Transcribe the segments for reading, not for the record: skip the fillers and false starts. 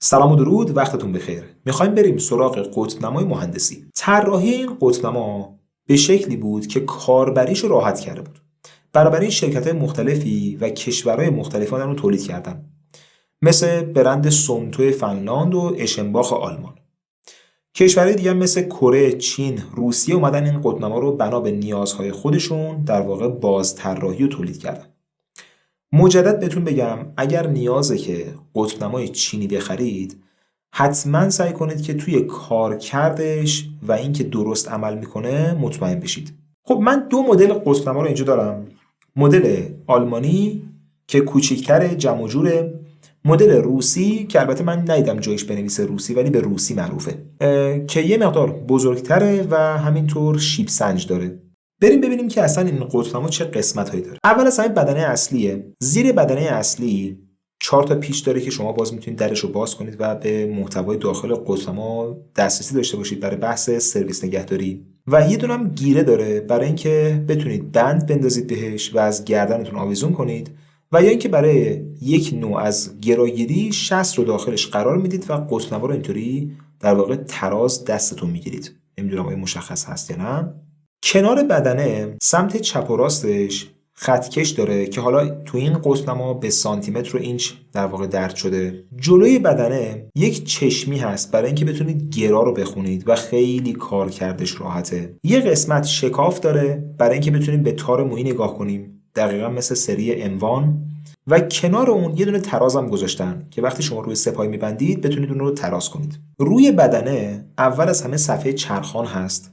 سلام و درود، وقتتون بخیر. میخوایم بریم سراغ قطب‌نمای مهندسی. طراحی این قطب‌نما به شکلی بود که کاربریش رو راحت کرده بود. بنابراین شرکت‌های مختلفی و کشورهای مختلفی آن رو تولید کردن. مثل برند سونتو فنلاند و اشنباخ آلمان. کشورهای دیگه مثل کره، چین، روسیه اومدن این قطب‌نما رو بنا به نیازهای خودشون در واقع بازطراحی و تولید کردن. مجدد بهتون بگم اگر نیازه که قطب‌نمای چینی بخرید حتما سعی کنید که توی کارکردش و اینکه درست عمل میکنه مطمئن بشید. خب من دو مدل قطب‌نما رو اینجا دارم. مدل آلمانی که کوچیک‌تر، جمع و جوره. مدل روسی که البته من ندیدم جایش بنویسه روسی ولی به روسی معروفه، که یه مقدار بزرگتره و همینطور شیب سنج داره. بریم ببینیم که اصلا این قطب‌نما چه قسمت‌هایی داره. اول از همه بدنه اصلیه. زیر بدنه اصلی 4 تا پیچ داره که شما باز میتونید درش رو باز کنید و به محتوای داخل قطب‌نما دسترسی داشته باشید برای بحث سرویس نگهداری. و یه دونه هم گیره داره برای اینکه بتونید بند بندازید بهش و از گردنتون آویزون کنید، و یا اینکه برای یک نوع از گراگیری شست رو داخلش قرار میدید و قطب‌نما رو اینطوری در واقع تراز دستتون میگیرید. نمیدونم آیا مشخص هست یا نه. کنار بدنه سمت چپ و راستش خطکش داره که حالا تو این قطب‌نما به سانتی متر و اینچ در واقع درج شده. جلوی بدنه یک چشمی هست برای اینکه بتونید گرا رو بخونید و خیلی کارکردش راحته. یه قسمت شکاف داره برای اینکه بتونید به تار مویی نگاه کنیم، دقیقاً مثل سری اموان. و کنار اون یه دونه تراز هم گذاشتن که وقتی شما روی سپای میبندید بتونید اون رو تراز کنید. روی بدنه اول از همه صفحه چرخان هست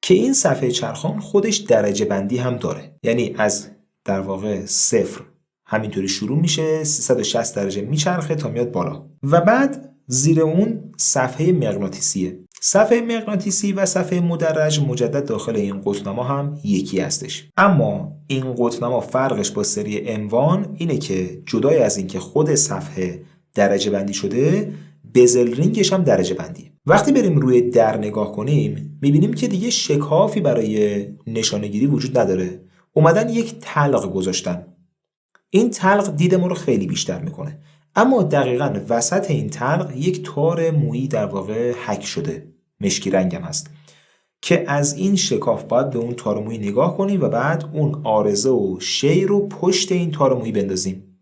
که این صفحه چرخان خودش درجه بندی هم داره. یعنی از در واقع 0 همینطوری شروع میشه، 360 درجه میچرخه تا میاد بالا. و بعد زیر اون صفحه مغناطیسیه. صفحه مغناطیسی و صفحه مدرج مجدد داخل این قطب‌نما هم یکی هستش. اما این قطب‌نما فرقش با سری اموان اینه که جدای از اینکه خود صفحه درجه بندی شده، بزل رینگش هم درجه بندی. وقتی بریم روی در نگاه کنیم میبینیم که دیگه شکافی برای نشانه‌گیری وجود نداره. اومدن یک تلق گذاشتن. این تلق دید ما رو خیلی بیشتر میکنه. اما دقیقاً وسط این تلق یک تار مویی در واقع حک شده، مشکی رنگ هم هست، که از این شکاف باید به اون تار مویی نگاه کنیم و بعد اون آرزه و شی رو پشت این تار مویی بندازیم.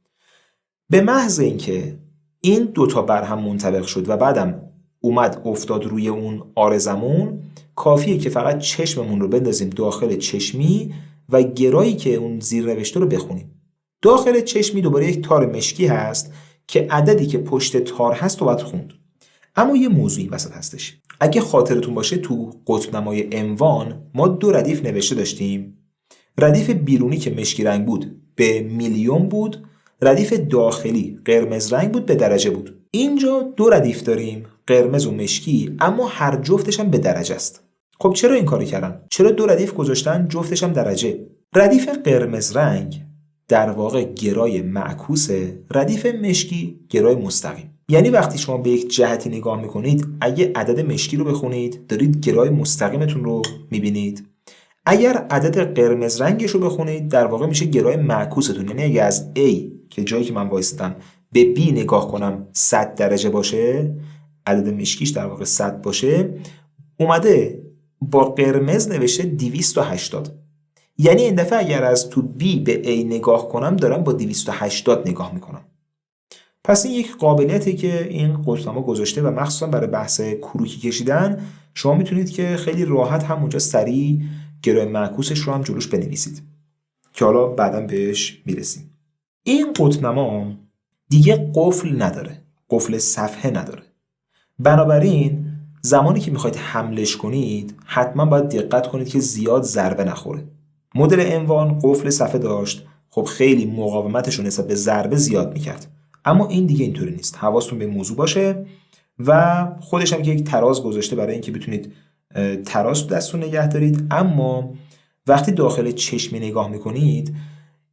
به محض اینکه این دوتا بر هم منطبق شد و بعدم اومد افتاد روی اون آرزمون، کافیه که فقط چشممون رو بندازیم داخل چشمی و گرایی که اون زیر نوشته رو بخونیم. داخل چشمی دوباره یک تار مشکی هست که عددی که پشت تار هست رو باید خوند. اما یه موضوعی وسط هستش. اگه خاطرتون باشه تو قطب‌نمای اموان ما 2 ردیف نوشته داشتیم. ردیف بیرونی که مشکی رنگ بود به میلیون بود، ردیف داخلی قرمز رنگ بود به درجه بود. اینجا 2 ردیف داریم، قرمز و مشکی، اما هر جفتش هم به درجه است. خب چرا این کاری کردن؟ چرا 2 ردیف گذاشتن جفتش هم درجه؟ ردیف قرمز رنگ در واقع گرای معکوسه، ردیف مشکی گرای مستقیم. یعنی وقتی شما به یک جهتی نگاه میکنید، اگه عدد مشکی رو بخونید دارید گرای مستقیمتون رو میبینید. اگر عدد قرمز رنگش رو بخونید در واقع میشه گرای معکوستون. یعنی اگه از A که جایی که من وایستم به B نگاه کنم 100 درجه باشه، عدد مشکیش در واقع 100 باشه، اومده با قرمز نوشته 280. یعنی این دفعه اگر از تو B به A نگاه کنم دارم با 280 نگاه میکنم. پس این یک قابلیتی که این قطب‌نما گذاشته و مخصوصا برای بحث کروکی کشیدن شما میتونید که خیلی راحت همونجا سریع گرای معکوسش رو هم جلوش بنویسید که حالا بعداً بهش میرسیم. این قطب‌نما دیگه قفل نداره، قفل صفحه نداره. بنابراین زمانی که میخواید حملش کنید حتما باید دقت کنید که زیاد ضربه نخوره. مدل اموان قفل صفحه داشت، خب خیلی مقاومتش رو نسبت به ضربه زیاد میکرد. اما این دیگه اینطوری نیست. حواستون به موضوع باشه. و خودش هم که یک تراز گذاشته برای اینکه بتونید تراز دستتون نگه دارید. اما وقتی داخل چشمی نگاه میکنید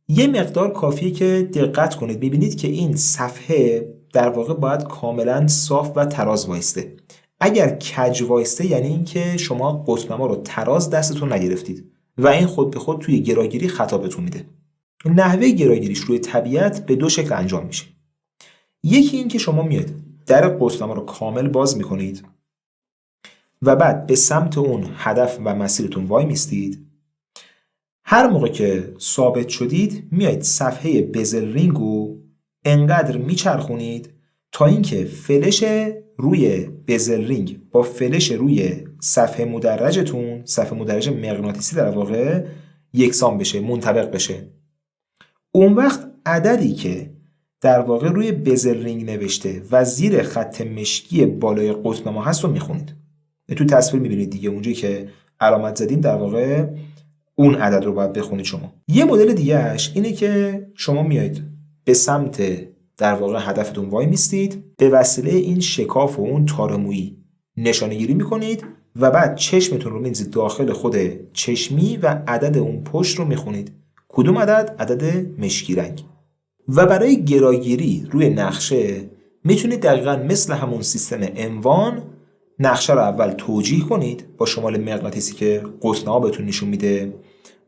یه مقدار کافیه که دقت کنید، ببینید که این صفحه در واقع باید کاملا صاف و تراز وایسته. اگر کج وایسته یعنی اینکه شما قطب‌نما رو تراز دستتون نگرفتید و این خود به خود توی گراگیری خطا بهتون میده. نحوه گراگیریش روی طبیعت به 2 شکل انجام میشه. یکی این که شما میاد در قطب‌نما رو کامل باز میکنید و بعد به سمت اون هدف و مسیرتون وای میستید. هر موقع که ثابت شدید میایید صفحه بزل رینگ رو انقدر میچرخونید تا اینکه فلش روی بزل رینگ با فلش روی صفحه مدرجتون، صفحه مدرج مغناطیسی در واقع، یکسان بشه، منطبق بشه. اون وقت عددی که در واقع روی بزل رینگ نوشته و زیر خط مشکی بالای قطب‌نما هست رو میخونید. تو تصویر میبینید دیگه، اونجایی که علامت زدیم در واقع اون عدد رو باید بخونید شما. یه مدل دیگهش اینه که شما میایید به سمت در واقع هدفتون وای میستید، به وسیله این شکاف و اون تار مویی نشانه گیری میکنید و بعد چشمتون رو می‌اندازید داخل خود چشمی و عدد اون پشت رو میخونید. کدوم عدد؟ عدد مشکی رنگ. و برای گراگیری روی نقشه میتونید دقیقاً مثل همون سیستم اموان نقشه رو اول توجیه کنید با شمال مغناطیسی که قطب‌نما بهتون نشون میده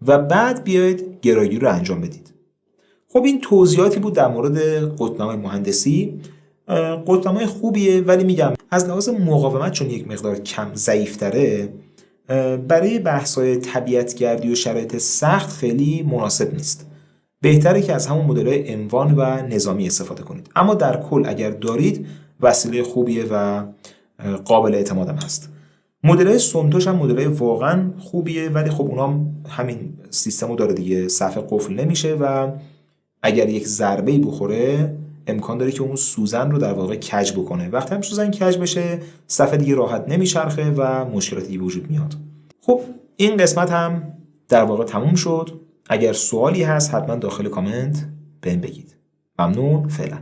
و بعد بیاید گراگیری رو انجام بدید. خب این توضیحاتی بود در مورد قطب‌نمای مهندسی. قطب‌نمای خوبیه، ولی میگم از لحاظ مقاومت چون یک مقدار کم ضعیف‌تره، برای بحث‌های طبیعت‌گردی و شرایط سخت خیلی مناسب نیست. بهتره که از همون مدل‌های اموان و نظامی استفاده کنید. اما در کل اگر دارید وسیله خوبیه و قابل اعتمادم هست. مدل‌های سونتوش هم مدل‌های واقعا خوبیه، ولی خب اونام همین سیستمو داره دیگه، صفحه قفل نمیشه و اگر یک ضربه‌ای بخوره امکان داره که اون سوزن رو در واقع کج بکنه. وقتی هم سوزن کج بشه صفحه دیگه راحت نمیچرخه و مشکلاتی وجود میاد. خب این قسمت هم در واقع تموم شد. اگر سوالی هست حتما داخل کامنت بهم بگید. ممنون. فعلا.